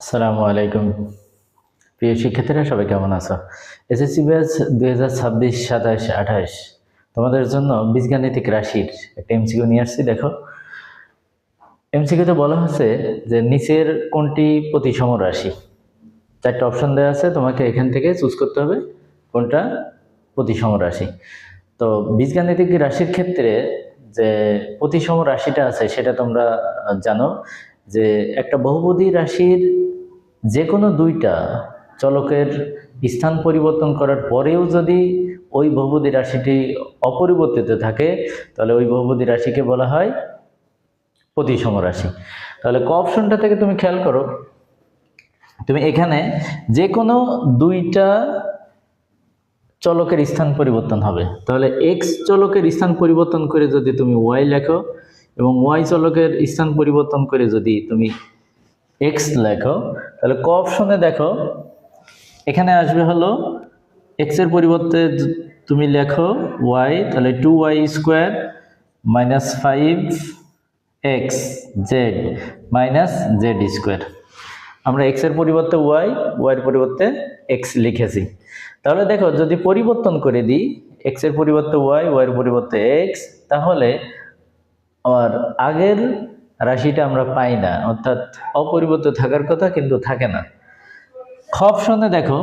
আসসালামু আলাইকুম। প্রিয় শিক্ষার্থীরা, সবাই কেমন আছো? এসএসসি ব্যাচ 2026, 27, 28 তোমাদের জন্য বীজগাণিতিক রাশির একটা এমসিকিউ নিয়ে আসছি। দেখো, এমসিকিউতে বলা হচ্ছে যে নিচের কোনটি প্রতিসম রাশি। 4টা অপশন দেওয়া আছে, তোমাকে এখান থেকে চুজ করতে হবে কোনটা প্রতিসম রাশি। তো বীজগাণিতিক রাশির ক্ষেত্রে যে প্রতিসম রাশিটা আছে সেটা তোমরা জানো যে একটা বহুপদী রাশির যে কোনো দুইটা চলকের স্থান পরিবর্তন করার পরেও যদি ওই বহুপদী রাশিটি অপরিবর্তিত থাকে তাহলে ওই বহুপদী রাশিকে বলা হয় প্রতিসম রাশি। তাহলে ক অপশনটা থেকে তুমি খেয়াল করো, তুমি এখানে যে কোনো দুইটা চলকের স্থান পরিবর্তন হবে, তাহলে এক্স চলকের স্থান পরিবর্তন করে যদি তুমি ওয়াই লেখো এবং ওয়াই চলকের স্থান পরিবর্তন করে যদি তুমি এক্স লেখো, তাহলে ক অপশনে দেখো এখানে আসবে হলো এক্স এর পরিবর্তে তুমি লেখো ওয়াই, তাহলে 2y² minus 5x Z minus z²। আমরা এক্স এর পরিবর্তে ওয়াই, ওয়াই এর পরিবর্তে এক্স লিখেছি। তাহলে দেখো, যদি পরিবর্তন করে দিই এক্স এর পরিবর্তে ওয়াই, ওয়াই এর পরিবর্তে এক্স, তাহলে আর আগের রাশিটা আমরা পাই না, অর্থাৎ অপরিবর্তিত থাকার কথা কিন্তু থাকে না। খ অপশনে দেখো,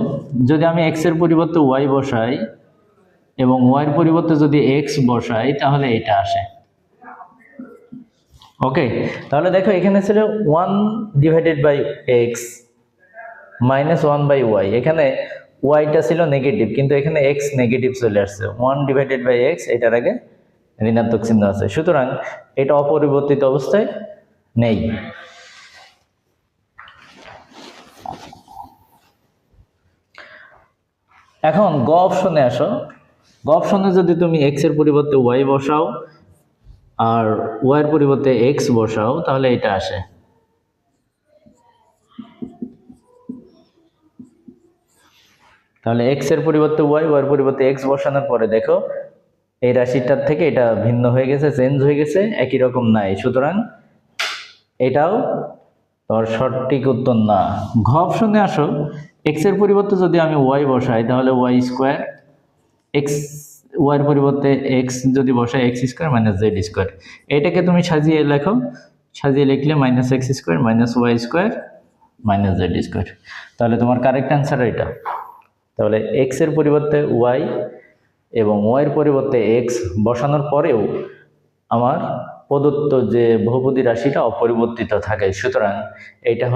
যদি আমি এক্স এর পরিবর্তে ওয়াই বসাই এবং ওয়াই এর পরিবর্তে যদি এক্স বসাই তাহলে এটা আসে। ওকে, তাহলে দেখো এখানে ছিল 1/x মাইনাস 1/y, এখানে ওয়াইটা ছিল নেগেটিভ কিন্তু এখানে এক্স নেগেটিভ চলে আসছে, 1/x এটার আগে ঋণাত্মক চিহ্ন আছে, সুতরাং এটা অপরিবর্তিত অবস্থায় নেই। এখন গ অপশনে আসো। গ অপশনে যদি তুমি এক্স এর পরিবর্তে ওয়াই বসাও আর ওয়াই এর পরিবর্তে এক্স বসাও তাহলে এটা আসে। তাহলে এক্স এর পরিবর্তে ওয়াই, ওয়াই এর পরিবর্তে এক্স বসানোর পরে দেখো এই রাশিটার থেকে এটা ভিন্ন হয়ে গেছে, চেঞ্জ হয়ে গেছে, একই রকম নাই, সুতরাং এটাও তোমার সঠিক উত্তর না। ঘ অপশনে আসো, এক্স এর পরিবর্তে যদি আমি ওয়াই বসাই তাহলে y², এক্স ওয়াই এর পরিবর্তে এক্স যদি বসাই x² মাইনাস z², এটাকে তুমি সাজিয়ে লেখো, সাজিয়ে লিখলে -x² minus y² minus z²। তাহলে তোমার কারেক্ট অ্যান্সার এটা। তাহলে এক্স এর পরিবর্তে ওয়াই এবং ওয়াই এর পরিবর্তে এক্স বসানোর পরেও আমার প্রদত্ত যে বহুপদী রাশিটা অপরিবর্তিত থাকে, সুতরাং এইটা